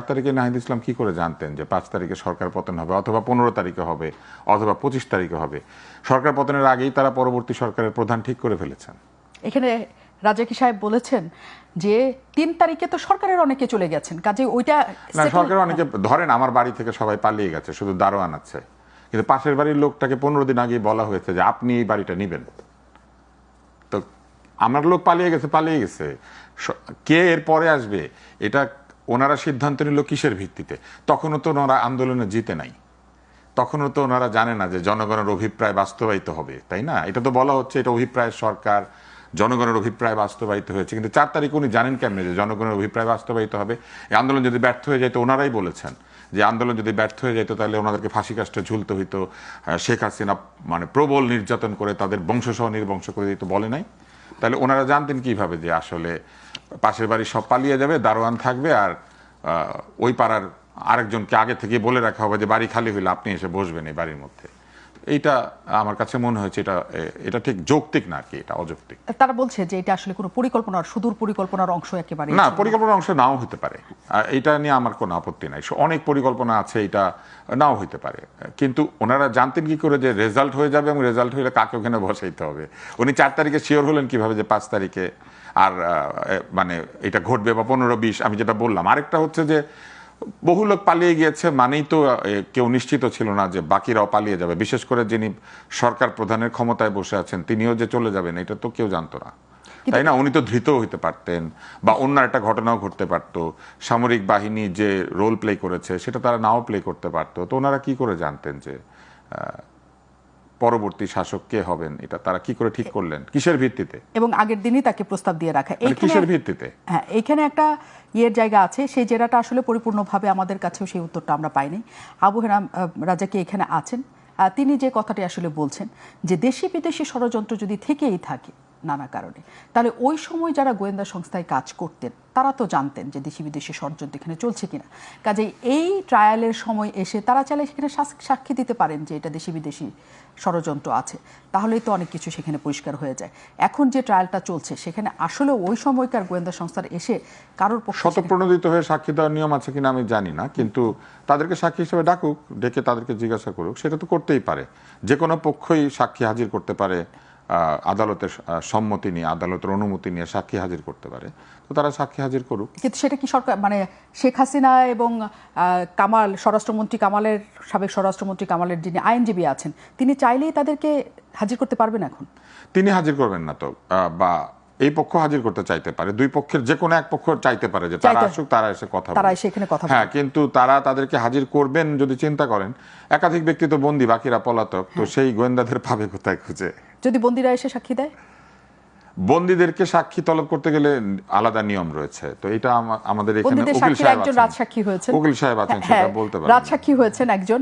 তারিখে নাহিদ ইসলাম কি করে জানতেন যে 5 তারিখে সরকার পতন হবে, অথবা 15 তারিখে হবে, অথবা 25 তারিখে হবে? সরকার পতনের আগেই তারা পরবর্তী সরকারের প্রধান ঠিক করে ফেলেছেন। এখানে রাজাকি সাহেব বলেছেন যে 3 তারিখে তো সরকারের অনেকে চলে গেছেন, কাজে ওইটা না, সরকারের অনেকে, ধরেন আমার বাড়ি থেকে সবাই পালিয়ে গেছে, শুধু দারোয়ান আছে, কিন্তু পাশের বাড়ির লোকটাকে 15 দিন আগে বলা হয়েছে যে আপনি এই বাড়িটা নেবেন। তো আমার লোক পালিয়ে গেছে, কে এর পরে আসবে এটা ওনারা সিদ্ধান্ত নিল কিসের ভিত্তিতে? তখনও তো ওনারা আন্দোলনে জিতে নাই, তখনও তো ওনারা জানে না যে জনগণের অভিপ্রায় বাস্তবায়িত হবে, তাই না? এটা তো বলা হচ্ছে এটা অভিপ্রায় সরকার, জনগণের অভিপ্রায় বাস্তবায়িত হয়েছে, কিন্তু 4 তারিখ উনি জানেন কেমনে যে জনগণের অভিপ্রায় বাস্তবায়িত হবে? এই আন্দোলন যদি ব্যর্থ হয়ে যায়, তো ওনারাই বলেছেন যে আন্দোলন যদি ব্যর্থ হয়ে যেত তাহলে ওনাদেরকে ফাঁসি কাস্টে ঝুলতে হইতো, শেখ হাসিনা মানে প্রবল নির্যাতন করে তাদের বংশসহ নির্বংশ করে দিত, বলে নাই? তাহলে ওনারা জানতেন কিভাবে যে আসলে পাশের বাড়ি সব পালিয়ে যাবে, দারোয়ান থাকবে, আর ওই পাড়ার আরেকজনকে আগে থেকে বলে রাখা হবে যে বাড়ি খালি হইলে আপনি এসে বসবেন এই বাড়ির মধ্যে? এইটা আমার কাছে মনে হয়েছে এটা ঠিক যৌক্তিক না, আর কি, এটা অযৌক্তিক। তারা বলছে যে এটা আসলে কোনো পরিকল্পনার, সুদূর পরিকল্পনার অংশ একেবারে না, পরিকল্পনার অংশ নাও হতে পারে, এটা নিয়ে আমার কোনো আপত্তি নাই, অনেক পরিকল্পনা আছে, এটা নাও হইতে পারে, কিন্তু ওনারা জানতেন কি করে যে রেজাল্ট হয়ে যাবে এবং রেজাল্ট হইলে কাকে ওখানে বসাইতে হবে? উনি 4 তারিখে শিওর হলেন কিভাবে যে 5 তারিখে আর মানে এটা ঘটবে, বা 15-20? আমি যেটা বললাম, আরেকটা হচ্ছে যে বহু লোক পালিয়ে গিয়েছে মানেই তো কেউ নিশ্চিত ছিল না যে বাকিরাও পালিয়ে যাবে, বিশেষ করে যিনি সরকার প্রধানের ক্ষমতায় বসে আছেন তিনিও যে চলে যাবেন এটা তো কেউ জানতো না, তাই না? উনি তো ধৃত হইতে পারতেন, বা অন্য একটা ঘটনাও ঘটতে পারতো, সামরিক বাহিনী যে রোল প্লে করেছে সেটা তারা নাও প্লে করতে পারতো। তো ওনারা কি করে জানতেন যে পরবর্তী শাসক কে হবেন? এটা তারা কি করে ঠিক করলেন, কিসের ভিত্তিতে? এবং আগের দিনই তাকে প্রস্তাব দিয়ে রাখা, কিসের ভিত্তিতে? হ্যাঁ, এইখানে একটা ইয়ের জায়গা আছে, সেই জেরাটা আসলে পরিপূর্ণভাবে আমাদের কাছেও সেই উত্তরটা আমরা পাইনি। আবু হেরাম রাজাকি এখানে আছেন, তিনি যে কথাটি আসলে বলছেন যে দেশি বিদেশি ষড়যন্ত্র যদি থেকেই থাকে নানা কারণে, তাহলে ওই সময় যারা গোয়েন্দা সংস্থায় কাজ করতেন তারা তো জানতেন যে দেশি বিদেশি ষড়যন্ত্র এখানে চলছে কিনা। কাজেই এই ট্রায়ালের সময় এসে তারা চাইলে সেখানে সাক্ষী দিতে পারেন যে এটা দেশি বিদেশি ষড়যন্ত্র আছে, তাহলেই তো অনেক কিছু সেখানে পরিষ্কার হয়ে যায়। এখন যে ট্রায়ালটা চলছে সেখানে আসলে ওই সময়কার গোয়েন্দা সংস্থার এসে কারোর পক্ষে শতপ্রণোদিত হয়ে সাক্ষী দেওয়ার নিয়ম আছে কিনা আমি জানি না, কিন্তু তাদেরকে সাক্ষী হিসেবে ডাকুক, ডেকে তাদেরকে জিজ্ঞাসা করুক, সেটা তো করতেই পারে। যে কোনো পক্ষই সাক্ষী হাজির করতে পারে, আদালতের সম্মতি নিয়ে, আদালতের অনুমতি নিয়ে সাক্ষী হাজির করতে পারে, তো তারা সাক্ষী হাজির করুক। কিন্তু সেটা কি সরকার, মানে শেখ হাসিনা এবং কামাল, স্বরাষ্ট্রমন্ত্রী কামালের, সাবেক স্বরাষ্ট্রমন্ত্রী কামালের যিনি আইনজীবী আছেন, তিনি চাইলেই তাদেরকে হাজির করতে পারবেন? এখন তিনি হাজির করবেন না তো, বা এই পক্ষ হাজির করতে চাইতে পারে, দুই পক্ষের যে কোনো এক পক্ষ চাইতে পারে যে তারা আসুক, তারা এসে কথা বলুক। হ্যাঁ, কিন্তু তারা তাদেরকে হাজির করবেন যদি চিন্তা করেন, একাধিক ব্যক্তি তো বন্দী, বাকিরা পলাতক, তো সেই গোয়েন্দাদের পাবে কোথায় খুঁজে? যদি বন্দীরা এসে সাক্ষী দেয়, বন্দীদেরকে সাক্ষী তলব করতে গেলে আলাদা নিয়ম রয়েছে, তো এটা আমাদের এখানে উকিল সাহেব আছেন, সেটা বলতে পারেন। রাজ সাক্ষী হয়েছেন একজন।